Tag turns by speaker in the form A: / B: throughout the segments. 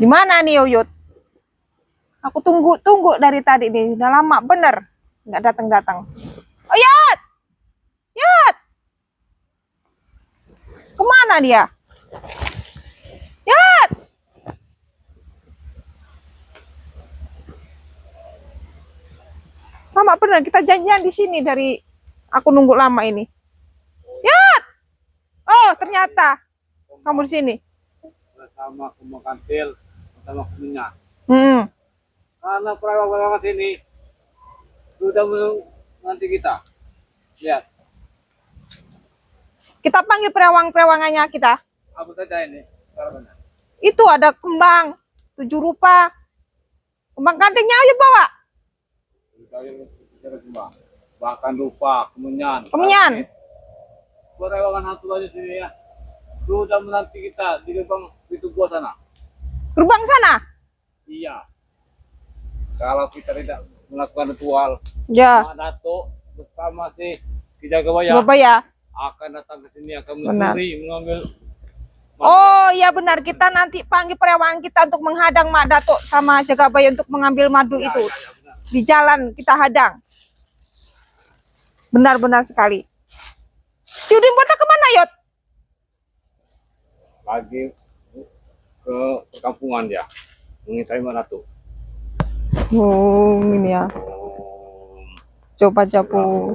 A: Di mana nih Yuyut? Aku tunggu dari tadi nih. Udah lama bener. Nggak datang-datang. Oh Yut! Yut! Kemana dia? Yut! Lama bener. Kita janjian di sini dari aku nunggu lama ini. Yut! Oh ternyata kamu di sini.
B: Sama Kumakantil, sama Kuminya.
A: Hmm.
B: Karena perawat-perawat sini sudah nanti kita. Lihat.
A: Kita panggil perawang-perawangannya kita.
B: Apa saja ini?
A: Itu ada kembang 7 rupa. Kembang kantingnya ayo bawa.
B: Bahkan lupa kemenyan.
A: Kemenyan.
B: Perawangan hantu aja sini ya. Sudah menanti kita di gerbang pintu gua sana.
A: Gerbang sana?
B: Iya. Kalau kita tidak melakukan ritual,
A: Ya.
B: Mak Dato bersama si Kijagawaya
A: Bapak ya.
B: akan datang ke sini akan mencuri, mengambil.
A: Oh iya benar, kita nanti panggil perawang kita untuk menghadang Mak Dato sama Jagabaya untuk mengambil madu itu.
B: Ya,
A: di jalan kita hadang. Benar-benar sekali. Si Udin Botak kemana Yot?
B: Lagi ke perkampungan dia mengintai Mak Dato.
A: Oh ini ya. Coba jago.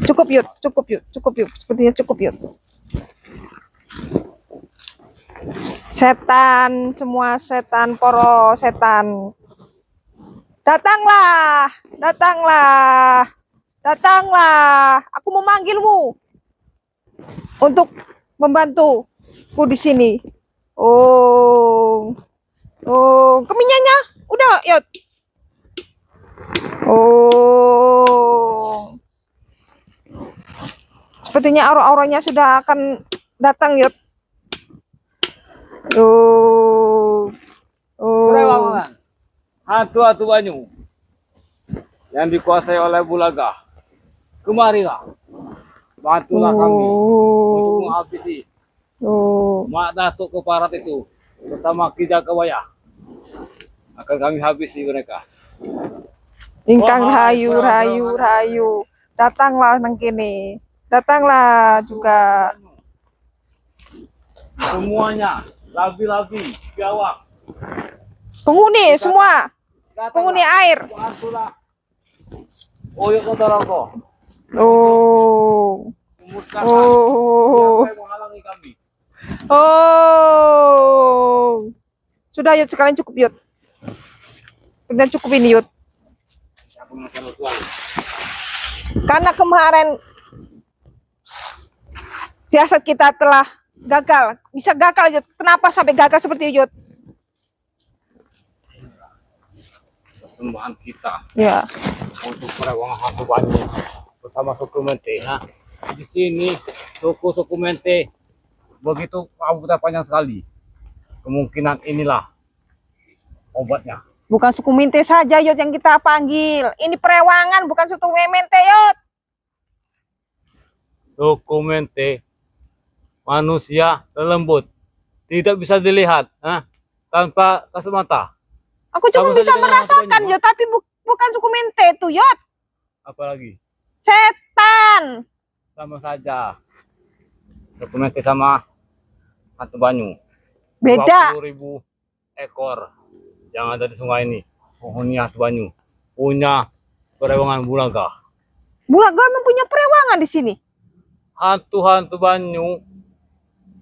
A: Cukup Yut, cukup Yut, cukup Yut. Sepertinya cukup Yut. Setan, semua setan, poro setan. Datanglah, datanglah, datanglah. Aku memanggilmu untuk membantuku di sini. Oh, oh, keminyannya udah, Yot. Oh, sepertinya aura-auranya sudah akan datang, Yot. Oh, oh.
B: Hantu-hantu Banyu yang dikuasai oleh Bulaga, kemarilah, bantulah kami untuk menghabisi Mak Dato Keparat itu bersama Kijagawaya. Akan kami habisi mereka.
A: Ingkang rahayu, rahayu, rahayu. Datanglah nang kene. Datanglah juga.
B: Semuanya, labi-labi, gawak.
A: Penghuni semua. Penghuni air.
B: Bantulah. Oyok Kodorongko.
A: Oh. Oh.
B: Siapa yang menghalangi kami?
A: Oh. Sudah Yud, sekalian cukup Yud. Sudah cukup ini Yud. Karena kemarin siasat kita telah gagal. Bisa gagal Yud. Kenapa sampai gagal seperti Yud?
B: Persembahan kita.
A: Ya.
B: Untuk perawang hantu Banyu bersama suku Mente. Nah, di sini suku Mente begitu rambutnya panjang sekali. Kemungkinan inilah obatnya.
A: Bukan suku Mente saja Yud yang kita panggil. Ini perewangan bukan suku Mente Yud.
B: Suku Mente manusia lembut, tidak bisa dilihat tanpa kasat mata.
A: Aku cuma bisa merasakan Yud, tapi bukan suku Mente itu Yud.
B: Apalagi?
A: Setan.
B: Sama saja. Suku Mente sama hantu Banyu.
A: Beda.
B: 20.000 ekor yang ada di sungai ini. Penghuni hantu Banyu punya perewangan Bulaga.
A: Bulaga mempunyai perewangan di sini.
B: Hantu-hantu Banyu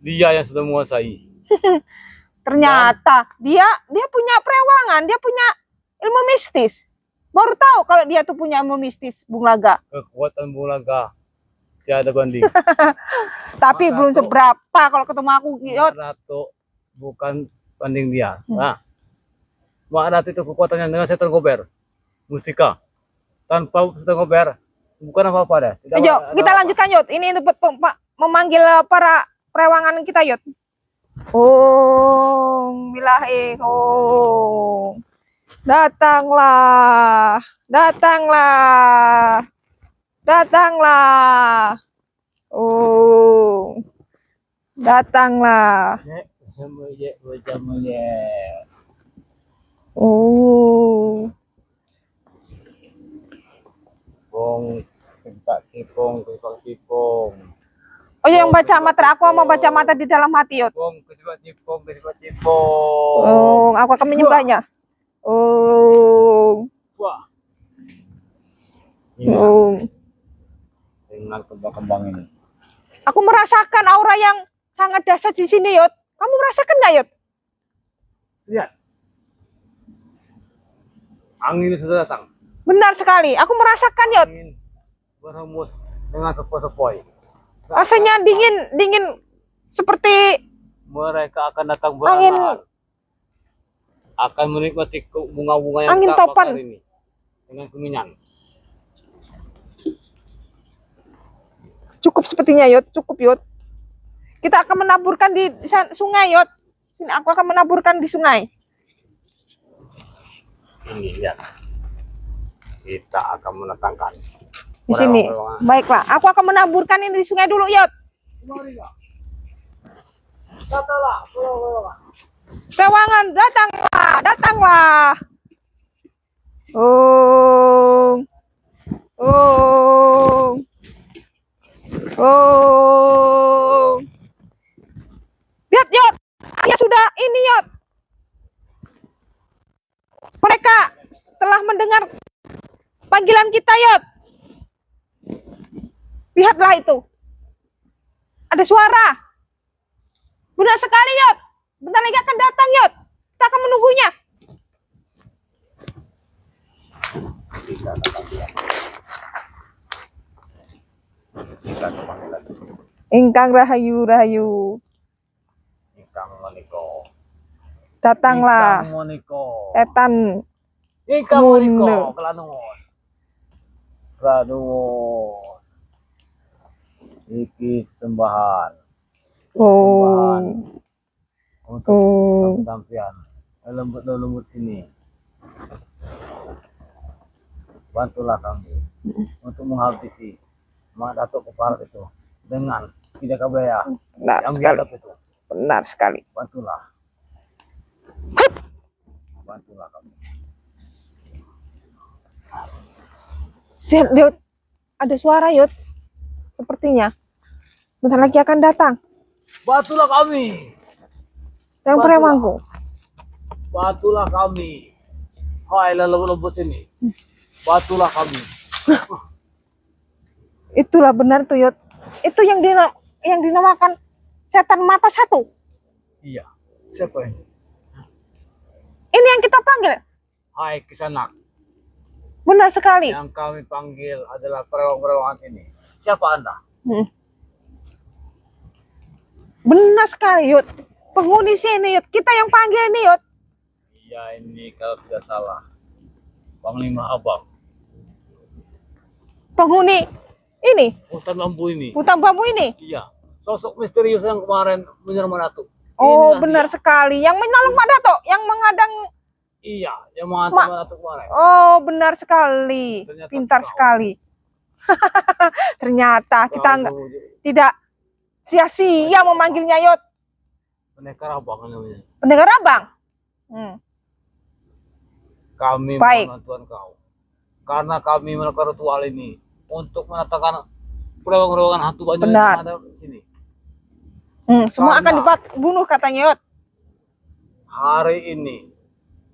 B: dia yang sudah menguasai.
A: Ternyata dia punya perewangan, dia punya ilmu mistis. Baru tahu kalau dia tuh punya ilmu mistis, Bulaga.
B: Kekuatan Bulaga tiada banding.
A: Tapi belum seberapa kalau ketemu aku Yud.
B: Mak Dato bukan banding dia. Nah, Mak Dato itu kekuatannya dengan setan gober, mustika. Tanpa setan gober bukan apa-apa deh.
A: Yuk, kita lanjutkan Yud. Ini untuk memanggil para perewangan kita Yud. Oh, bilahi. Oh. Datanglah. Datanglah. Datanglah. Oh, datanglah. Oh,
B: Cipong, cipong.
A: oh yang baca mata aku mau baca mata di dalam hati, Yot.
B: Cipong.
A: Oh, aku akan menyembahnya. Oh,
B: Wah. Ini
A: oh.
B: dengan kembang-kembang ini.
A: Aku merasakan aura yang sangat dahsyat di sini, Yot. Kamu merasakan nggak, Yot?
B: Lihat. Angin sudah datang.
A: Benar sekali. Aku merasakan, Yot.
B: Angin berhembus dengan sepoi-sepoi.
A: Rasanya dingin seperti
B: Mereka akan datang
A: angin
B: berlahan. Akan menikmati bunga-bunga yang
A: angin
B: tak
A: topan
B: bakar ini dengan kemenyan.
A: cukup sepertinya, Yot. Cukup, Yot. Kita akan menaburkan di sungai, Yot. Sini aku akan menaburkan di sungai.
B: Ini lihat. Kita akan menetangkan
A: Di sini. Baiklah, aku akan menaburkan ini di sungai dulu, Yot. Pewangan, datanglah. Oh. Oh. Oh. Lihat, Yot. Ya sudah ini, Yot. Mereka telah mendengar panggilan kita, Yot. Lihatlah itu. Ada suara. Benar sekali, Yot. Bentar lagi akan datang, Yot. Kita akan menunggunya. Ingkang Rahayu.
B: Ingkang Moniko.
A: Datanglah.
B: Ingkang Moniko.
A: Setan.
B: Ingkang Moniko. Kelanungun. Iki sembahan.
A: Oh.
B: Untuk sampian. Lembut sini. Bantulah kami untuk menghabisi Mak Datuk Kepala itu dengan tidak kabaya yang biadab itu.
A: Benar sekali.
B: Bantulah kami.
A: Yot, ada suara, Yot. Sepertinya bentar lagi akan datang.
B: Bantulah kami.
A: Yang peremangku.
B: Bantulah kami. Hai lembut ini. Bantulah kami.
A: Itulah benar tuh, Yot. Itu yang dinamakan setan mata satu.
B: Iya. Siapa ini?
A: Ini yang kita panggil.
B: Hai Kisanak.
A: Benar sekali.
B: Yang kami panggil adalah perewang-perewangan ini. Siapa Anda?
A: Benar sekali, Yot. Penghuni sini, Yot. Kita yang panggil ini, Yot.
B: Iya, ini kalau tidak salah Panglima Abang.
A: Penghuni ini.
B: Hutan bambu ini.
A: Hutan bambu ini.
B: Iya. Sosok misterius yang kemarin menyerang Mak Datuk.
A: Oh, benar sekali. Yang menolong Mak Datuk, yang mengadang.
B: Iya, yang mengantar Mak Datuk kemarin.
A: Oh, benar sekali.
B: Ternyata
A: Pintar sekali. Ternyata kita tidak sia-sia memanggilnya, Yot.
B: Pendekar Abang namanya.
A: Pendekar Abang.
B: Kami
A: Baik.
B: Tuhan kau. Karena kami melakukan ritual ini untuk menatakan perewang-perewangan hantu banyak yang ada di sini.
A: Semua akan dibunuh katanya, Yot.
B: Hari ini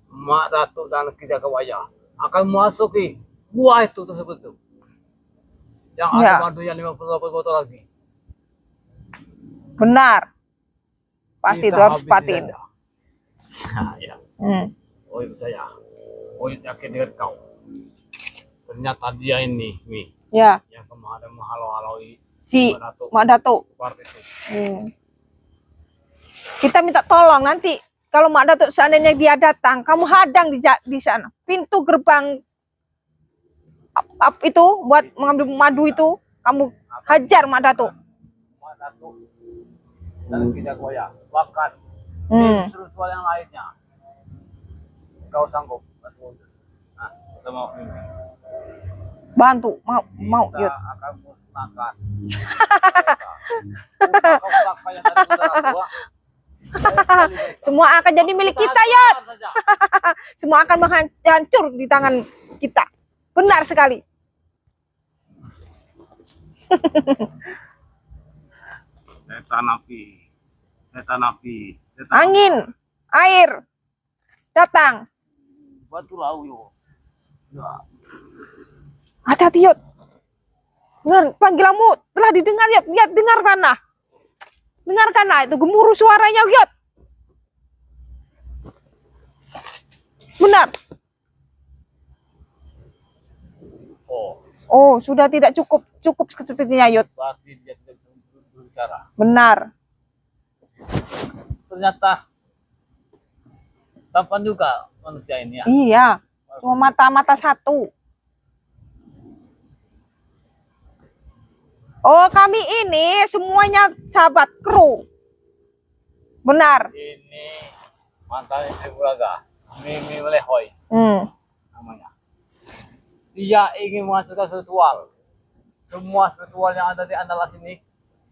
B: Mak Datuk dan Kijaka Waya akan memasuki gua itu tersebut tuh. Yang ada madu yang 58 botol lagi.
A: Benar. Pasti itu harus patin.
B: Ya. Oh itu saya. Oh yakin dengan kau. Ternyata dia ini, Mi.
A: Ya.
B: Yang kemarin menghalau-halaui
A: si Mak Datuk. Kita minta tolong nanti kalau Mak Datuk seandainya dia datang, kamu hadang di sana. Pintu gerbang itu buat mengambil madu itu, kamu hajar Mak Datuk.
B: Mak Datuk dan Kijaka Waya. Bahkan ritual yang lainnya. Kau sanggup? Nah, sama ini.
A: bantu. Mau
B: Kita
A: Yud.
B: akan musnahkan. Kau kayak tadi saudara gua.
A: Semua akan jadi milik kita, Yud. Semua akan hancur di tangan kita. Benar sekali.
B: Setan api. Setan api. Setan
A: Angin, air, datang.
B: batu lau yo.
A: Hati-hati, Yud. Dengar, panggilanmu telah didengar, Yud. Lihat, dengarkanlah. Dengarkanlah itu gemuruh suaranya, Yud. Benar. Oh, sudah tidak cukup sepertinya, Yud.
B: Berarti dia tidak bisa berbicara.
A: Benar.
B: Ternyata tampan juga manusia ini ya.
A: Iya. Cuma mata satu. Oh, kami ini semuanya sahabat kru. Benar.
B: Ini mantan istri Buraga, Mimi Melehoy namanya. Dia ingin menghancurkan spiritual. Semua spiritual yang ada di Andalas ini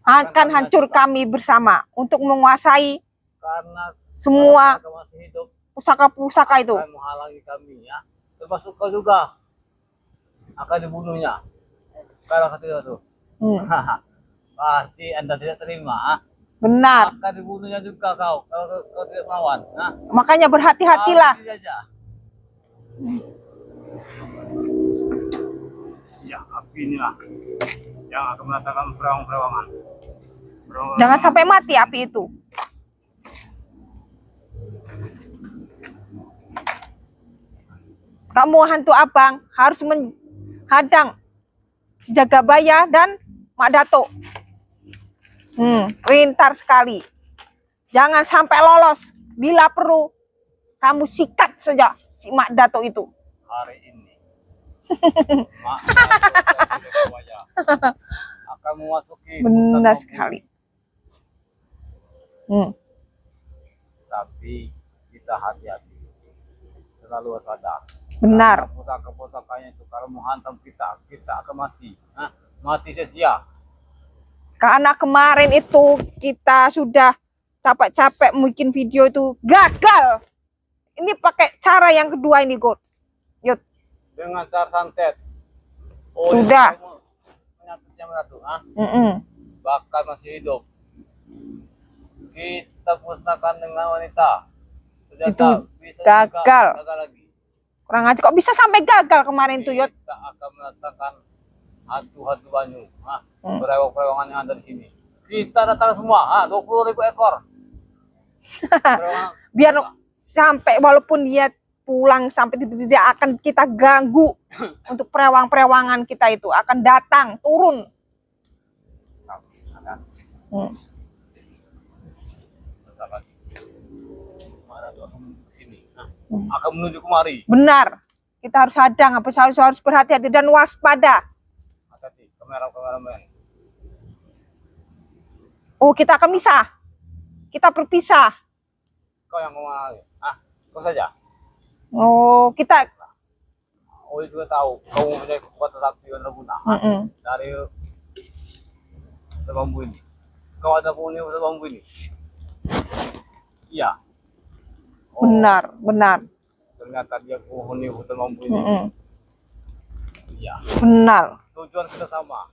A: Akan hancur kami bersama untuk menguasai
B: karena
A: semua
B: mereka masih hidup
A: pusaka-pusaka itu.
B: akan menghalangi kami ya. Termasuk kau juga akan dibunuhnya. Kalau ketiga tuh. Pasti Anda tidak terima.
A: Benar.
B: Akan dibunuhnya juga kau kalau kau tidak melawan. Nah,
A: Makanya berhati-hatilah.
B: habisi saja. Ya, api inilah yang akan menatakan perawang-perawangan.
A: Jangan sampai mati api itu. Kamu hantu abang harus menghadang si Jagabaya dan Mak Dato. Pintar sekali. Jangan sampai lolos. Bila perlu, kamu sikat saja si Mak Dato itu.
B: Hari ini Mak Dato akan memasuki
A: Benar
B: hutan
A: sekali.
B: tapi kita hati-hati, selalu waspada.
A: Benar.
B: Pusaka-pusakanya itu kalau menghantam kita akan mati. Nah, mati sia-sia.
A: Karena kemarin itu kita sudah capek-capek bikin video itu gagal. Ini pakai cara yang kedua ini, God. Yud.
B: Dengan cara santet.
A: Sudah.
B: Menyatutnya meratu, ah? Bakal masih hidup. Kita musnahkan dengan wanita. Sudah
A: Itu
B: tahu, bisa
A: gagal.
B: juga gagal lagi.
A: Kurang aja kok bisa sampai gagal kemarin tuh, Yud.
B: Kita akan mendatangkan hantu-hantu banyu, perewang-perewangan yang ada di sini. Kita datang semua, 20.000 ekor.
A: Biar sampai walaupun dia pulang sampai tidak akan kita ganggu untuk perewang-perewangan kita itu akan datang turun.
B: Akan menuju kemari.
A: Benar. Kita harus hadang, harus berhati-hati dan waspada.
B: Hati-hati, kameramen.
A: Oh, kita akan misah. Kita berpisah.
B: Kau yang kemana? Kau saja.
A: Oh, kita.
B: Oh, juga tahu. Kau mempunyai kekuatan sakti yang berguna. Dari bambu ini. Kau ada penghuni bambu ini. Iya. Oh,
A: Benar.
B: ternyata dia penghuni hutan bambu ini. Iya.
A: Benar.
B: Tujuan kita sama.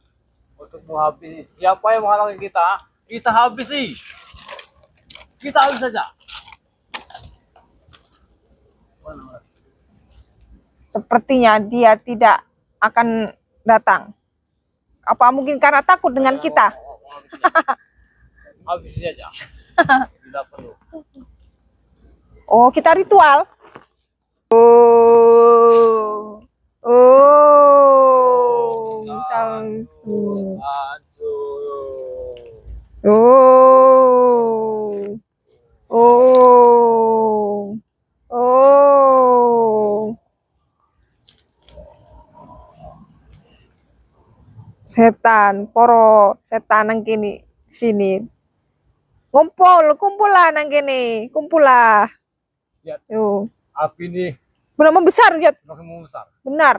B: Untuk menghabisi siapa yang menghalangi kita habisi. Kita habis saja.
A: Sepertinya dia tidak akan datang. Apa mungkin karena takut dengan kita?
B: Habis saja. Tidak perlu.
A: Oh, kita ritual. Setan, poro setan nang kini sini. Kumpulah nang kini, kumpulah.
B: Lihat,
A: Yo.
B: api ini
A: Benar membesar, Yud.
B: semakin membesar.
A: Benar.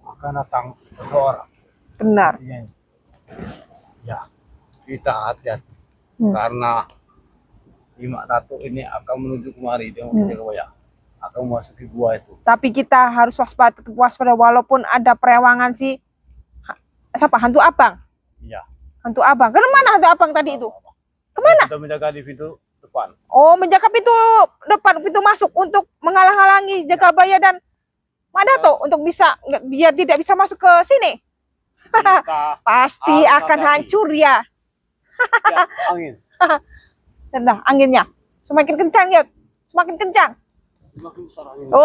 B: akan datang seseorang.
A: Benar.
B: Ya, kita hati-hati karena Lima Datuk ini akan menuju kemari dia mau Jagabaya, akan memasuki gua itu.
A: Tapi kita harus waspada walaupun ada perewangan si siapa hantu abang.
B: Iya.
A: Hantu abang. Kemana hantu abang tadi itu? Kemana?
B: Sudah menjaga di pintu depan.
A: Oh, menjaga pintu depan, pintu masuk untuk menghalang-halangi Jagabaya dan Mak Datuk untuk bisa biar tidak bisa masuk ke sini.
B: Kita
A: Pasti
B: harus
A: akan
B: hati-hati.
A: hancur ya.
B: ya, angin.
A: Nah, anginnya semakin kencang, Yot. Semakin kencang.
B: Semakin besar angin.
A: Oh.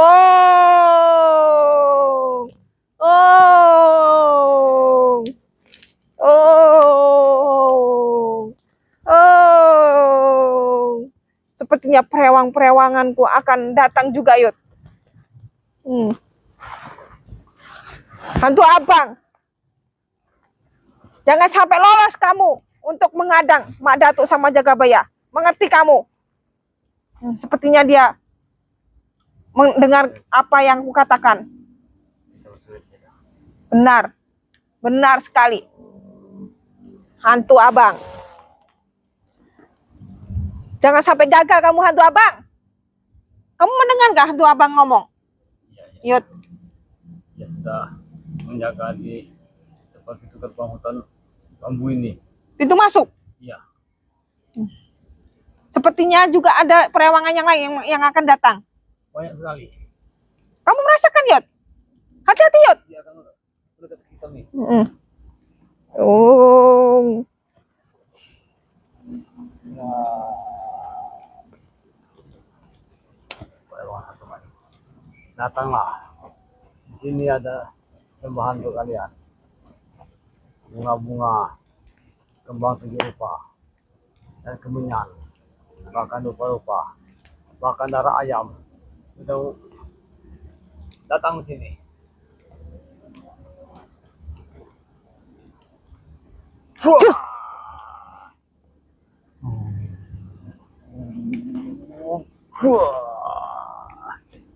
A: Oh. Oh. Oh. Sepertinya perewang-perewanganku akan datang juga, Yot. Hantu abang. Jangan sampai lolos kamu untuk mengadang Mak Datuk sama Jagabaya. Mengerti kamu? Sepertinya dia mendengar apa yang kukatakan. Benar. Benar sekali. Hantu abang. Jangan sampai gagal kamu hantu abang. Kamu mendengar gak hantu abang ngomong? Yot.
B: Ya sudah menjaga di depan pintu gerbang hutan bambu ini.
A: Pintu masuk.
B: Iya.
A: Sepertinya juga ada perewangan yang lain yang akan datang.
B: Banyak sekali.
A: Kamu merasakan, Yot? Hati-hati, Yot.
B: Dia akan dekat kita nih.
A: Oh.
B: Datanglah. Di sini ada sembahan untuk kalian. Bunga-bunga, kembang tujuh rupa, dan kemenyan, bahkan rupa-rupa, bahkan darah ayam. Sudah datang ke sini.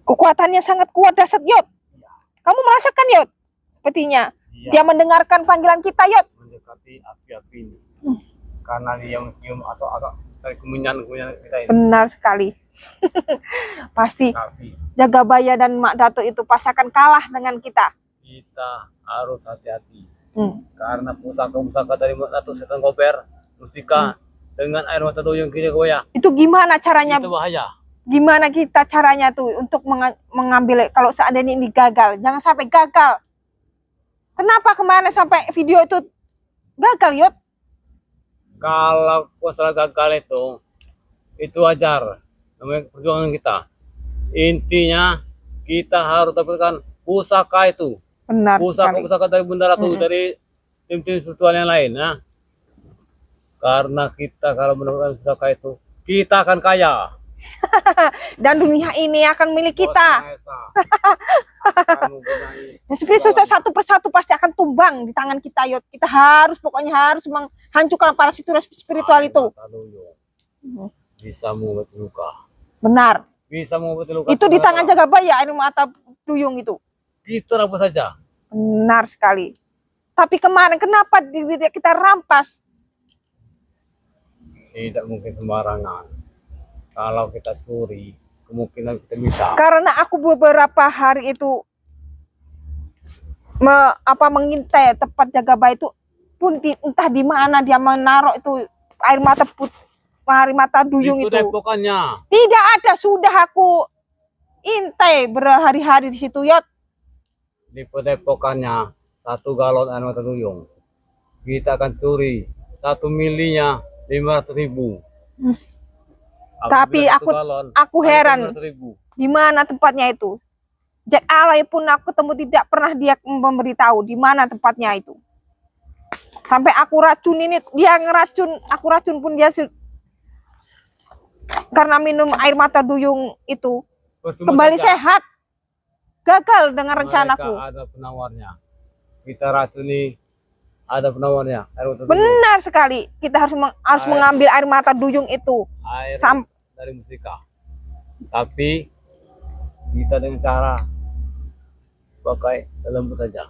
A: Kekuatannya sangat kuat dahsyat, Yot. Kamu merasakan, Yot? Sepertinya
B: Iya.
A: dia mendengarkan panggilan kita, Yot.
B: Mendekati api-api ini. Karena dia mencium atau agak dari kemenyan kita ini.
A: Benar sekali. Pasti
B: Tapi
A: Jagabaya dan Mak Datuk itu pasti akan kalah dengan kita.
B: kita harus hati-hati. Karena pusaka-pusaka dari Datuk Setan Koper, Mustika dengan air mata duyung kiri goyah.
A: Itu gimana caranya?
B: Itu bahaya.
A: Gimana kita caranya tuh untuk mengambil kalau seandainya ini gagal? Jangan sampai gagal. Kenapa kemana sampai video itu gagal, Yot?
B: Kalau masalah gagal itu wajar. Namanya perjuangan kita. Intinya kita harus dapatkan pusaka itu.
A: Benar sekali.
B: Pusaka dari Bunda Ratu, dari tim-tim spiritual yang lain. Nah. Karena kita kalau mendapatkan pusaka itu, kita akan kaya.
A: Dan dunia ini akan milik kita. Dan seperti satu persatu pasti akan tumbang di tangan kita, Yot. Kita pokoknya harus menghancurkan para spiritual itu.
B: Bisa mengobati luka.
A: Benar.
B: Bisa mengobati luka.
A: Itu di tangan Jagabaya, air mata duyung itu.
B: Kita rampas saja.
A: Benar sekali. Tapi kemarin kenapa kita rampas?
B: Tidak mungkin sembarangan. Kalau kita curi, kemungkinan kita bisa.
A: Karena aku beberapa hari itu mengintai tempat Jagabaya itu pun entah di mana dia menaruh itu air mata duyung itu.
B: Depokannya.
A: Tidak ada, sudah aku intai berhari-hari di situ, Yot.
B: Di depokannya 1 galon air mata duyung. Kita akan curi 1 milinya 500.000.
A: Tapi aku heran di mana tempatnya itu. Jack Alay pun aku ketemu tidak pernah dia memberitahu di mana tempatnya itu. Sampai aku racun ini, dia ngeracun, aku racun pun dia karena minum air mata duyung itu kembali sehat. Gagal dengan rencanaku.
B: Ada penawarnya. Kita racuni, ada penawarnya. Air mata duyung.
A: Benar sekali. Kita harus mengambil air mata duyung itu.
B: Air dari Mustika. Tapi kita dengan cara pakai dalam saja.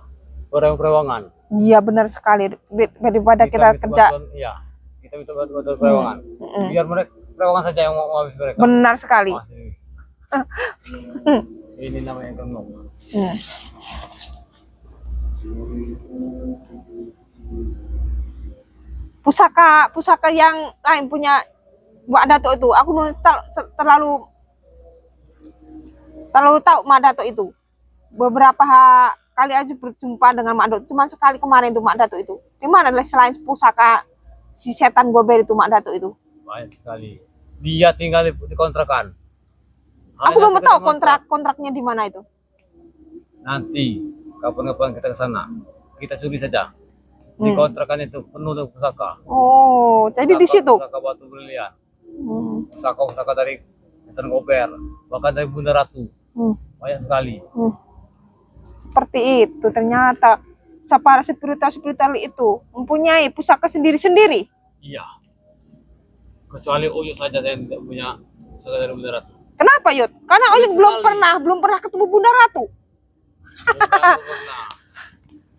B: Perewangan.
A: Iya benar sekali. Daripada kita kerja.
B: Iya, kita minta bantuan perewangan. Biar mereka perewangan saja yang mau habis mereka.
A: Benar sekali.
B: Ini namanya gemuk.
A: Pusaka yang lain punya Mak Dato itu, aku terlalu tahu Mak Dato itu. Beberapa kali aja berjumpa dengan Mak Dato, cuman sekali kemarin itu Mak Dato itu. Di mana selain pusaka si setan gober itu Mak Dato itu?
B: Banyak sekali. Dia tinggal di kontrakan.
A: Aku belum tahu kontraknya di mana itu.
B: Nanti kapan-kapan kita ke sana, kita curi saja. Di kontrakan itu penuh dengan pusaka.
A: Oh, jadi di situ.
B: Pusaka batu berlian. Pusaka dari setan gober, bahkan dari Bunda Ratu. Banyak sekali.
A: Seperti itu ternyata para spiritual itu mempunyai pusaka sendiri-sendiri.
B: Iya. Kecuali Uyut saja yang tidak punya pusaka dari Bunda Ratu.
A: Kenapa Yud? Karena Uyut belum pernah ketemu Bunda Ratu.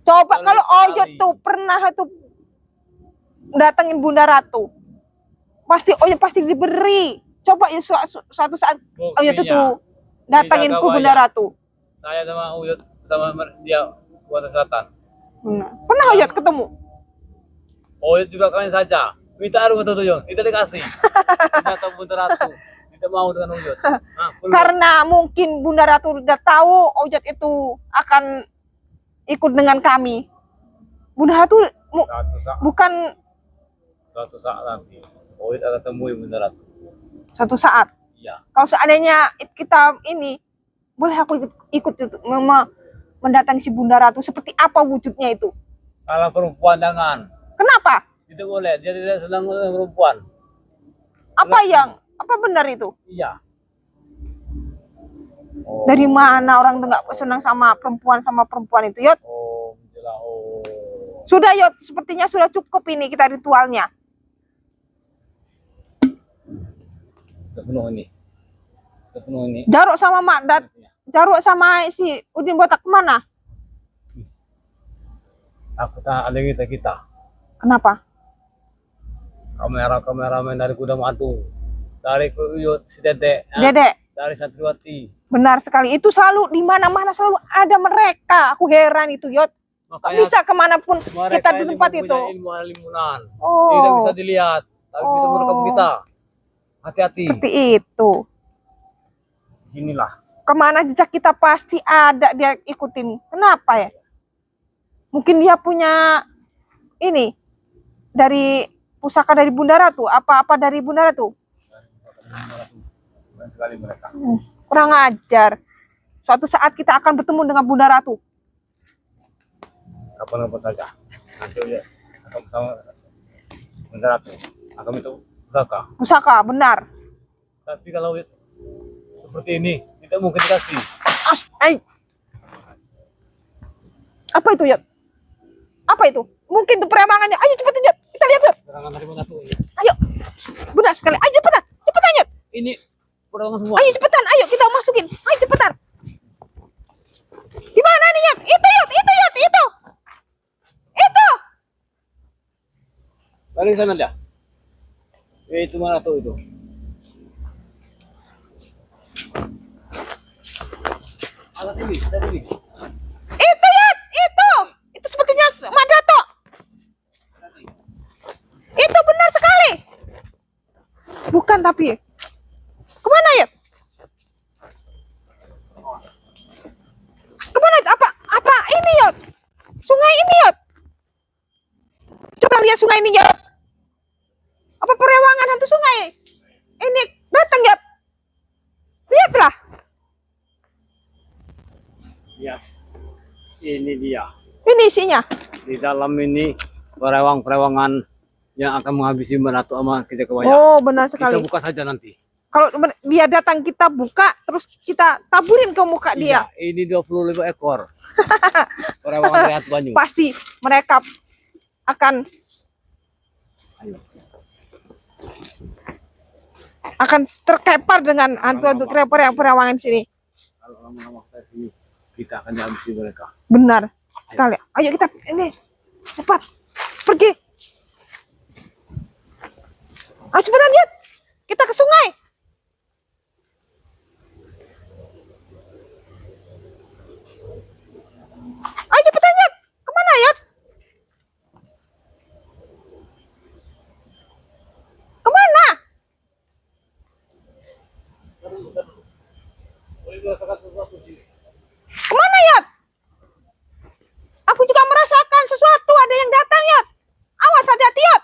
A: Coba kalau Oyot tuh pernah tuh datengin Bunda Ratu, pasti diberi. Coba ya suatu saat Oyot itu datengin ke Bunda Ratu.
B: Saya sama Oyot sama dia buat selatan.
A: Pernah Oyot ketemu?
B: Oyot juga kalian saja. Minta air betul tuh, tidak dikasih. Ternyata Bunda Ratu tidak mau dengan Oyot.
A: Karena mungkin Bunda Ratu udah tahu Oyot itu akan ikut dengan kami. Bunda Ratu bukan
B: suatu saat nanti Oyot akan temui Bunda Ratu.
A: Suatu saat.
B: Iya.
A: Kalau seandainya kita ini boleh aku ikut itu mendatangi si Bunda Ratu, seperti apa wujudnya itu?
B: Kalau perempuan jangan.
A: Kenapa?
B: Tidak boleh, dia tidak senang dengan perempuan.
A: Apa benar itu?
B: Iya.
A: Dari mana orang tuh nggak senang sama perempuan itu, Yot? Sudah, Yot, sepertinya sudah cukup ini kita ritualnya.
B: Sudah penuh ini.
A: Jaruk sama Jaruk sama si Udin Botak kemana?
B: Aku tak ada kita.
A: Kenapa?
B: Kameramen dari Kuda Matu, dari Uyut si Dedek, dari Santriwati.
A: Benar sekali, itu selalu di mana-mana selalu ada mereka. Aku heran itu, Yot. Kok bisa kemanapun kita di tempat itu.
B: Ilmu limunan. Tidak bisa dilihat, tapi bisa merekam kita. Hati-hati.
A: Seperti itu.
B: Sinilah.
A: Kemana jejak kita pasti ada dia ikutin. Kenapa ya? Mungkin dia punya ini dari pusaka dari Bunda Ratu. Apa dari Bunda Ratu?
B: Sekali mereka.
A: Kurang ajar. Suatu saat kita akan bertemu dengan Bunda Ratu.
B: Kapan-kapan saja. Nanti ya akan bersama Bunda Ratu. Akan itu pusaka.
A: Pusaka, benar.
B: Tapi kalau seperti ini, tidak mungkin dikasih.
A: Apa itu, Yot? Apa itu? Mungkin itu peremangannya. Ayo cepetan, Yot. Kita lihat, Yot.
B: Serangan dari Bunda Ratu.
A: Ayo. Benar sekali. Ayo cepetan. Cepetan, Yot.
B: Ini peremangan semua.
A: Ayo cepetan. Ayo kita masukin. Ayo cepetan. Di mana nih, Yot? Itu, Yot. Itu.
B: Balik sana dia. Itu mana tuh itu? Ada ini.
A: Itu, Yot. Itu sepertinya Mak Dato. Itu benar sekali. Bukan tapi. Kemana, Yot? Kemana? Apa ini, Yot? Sungai ini, Yot. Coba lihat sungai ini, Yot. Apa perewangan hantu sungai? Ini datang, Yot. Lihatlah.
B: Ya. Ini dia.
A: Ini isinya.
B: Di dalam ini perewangan yang akan menghabisi Mbak Ratu sama kita kebaya.
A: Oh, benar sekali.
B: Kita buka saja nanti.
A: Kalau dia datang kita buka, terus kita taburin ke muka dia.
B: Iya, ini 25 ekor. Perewangan dari Hantu Banyu.
A: Pasti mereka akan terkepar dengan hantu-hantu perewangan sini.
B: kita akan habisi mereka.
A: Benar sekali. Ayo kita ini cepat pergi. Ayo cepetan Yud. Kita ke sungai. Ayo cepetan Yud. Kemana Yud? Kemana? Kemana Yud? Aku juga merasakan sesuatu. Ada yang datang Yud. Awas hati-hati Yud.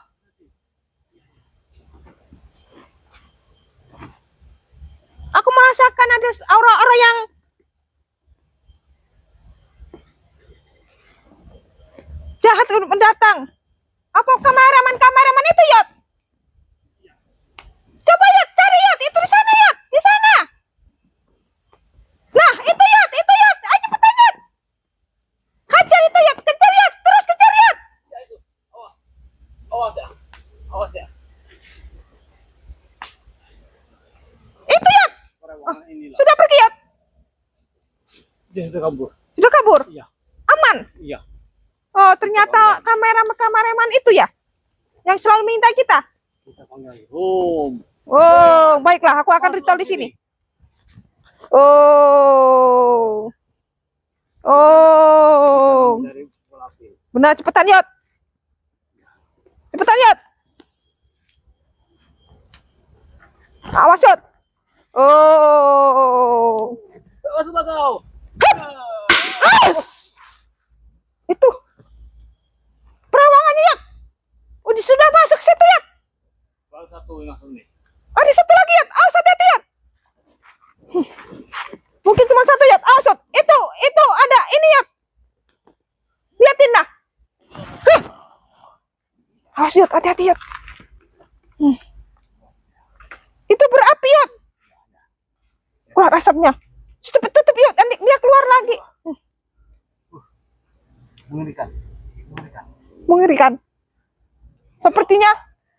A: Aku merasakan ada aura-aura yang jahat mendatang. Apa kameraman itu Yud? Coba Yud, cari Yud. Itu di sana Yud. Di sana. Nah, itu Yud. Ayo cepetan Yud. Hajar itu Yud. Kejar Yud. Terus kejar Yud.
B: Awas ya. Awas ya.
A: Itu Yud.
B: Orang inilah.
A: Sudah pergi Yud.
B: Dia sudah kabur.
A: Sudah kabur.
B: Iya.
A: Aman.
B: Iya.
A: Oh, ternyata kameraman itu ya yang selalu minta kita.
B: Kita panggil Rom.
A: Oh, baiklah, aku akan ritual di sini. Oh.
B: Dari pelapis.
A: Benar, cepetan Yud. Cepetan Yud. Awas Yud. Oh.
B: Oh, sudah kau.
A: As! Itu perawangannya Yud. Oh, sudah masuk situ Yud.
B: Baru satu yang langsung nih.
A: Oh, di satu lagi Yud. Awas hati-hati Yud. Mungkin cuma satu Yud. Awas Yud. Itu ada ini Yud. Liatin dah. Awas Yud, hati-hati Yud. Itu berapi Yud. Keluar asapnya. Tutup Yud, nanti dia keluar lagi.
B: Mengerikan.
A: Mengerikan. Sepertinya.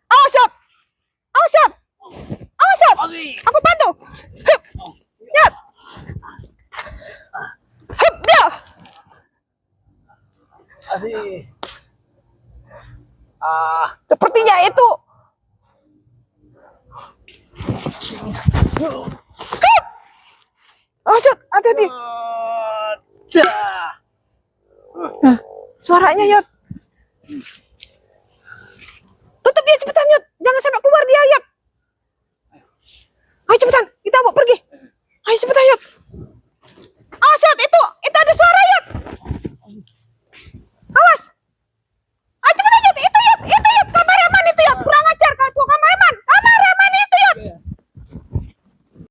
A: Awas Yud. Awas Yud. Awas Yud. Aku bantu. Hup. Yud. Hup dia.
B: Asih.
A: Sepertinya itu. Hup. Awas Yud, hati-hati. Nah, suaranya Yud. Tutup dia cepetan Yud. Jangan sampai keluar dia Yud. Ayo cepetan, kita mau pergi. Ayo cepetan Yud.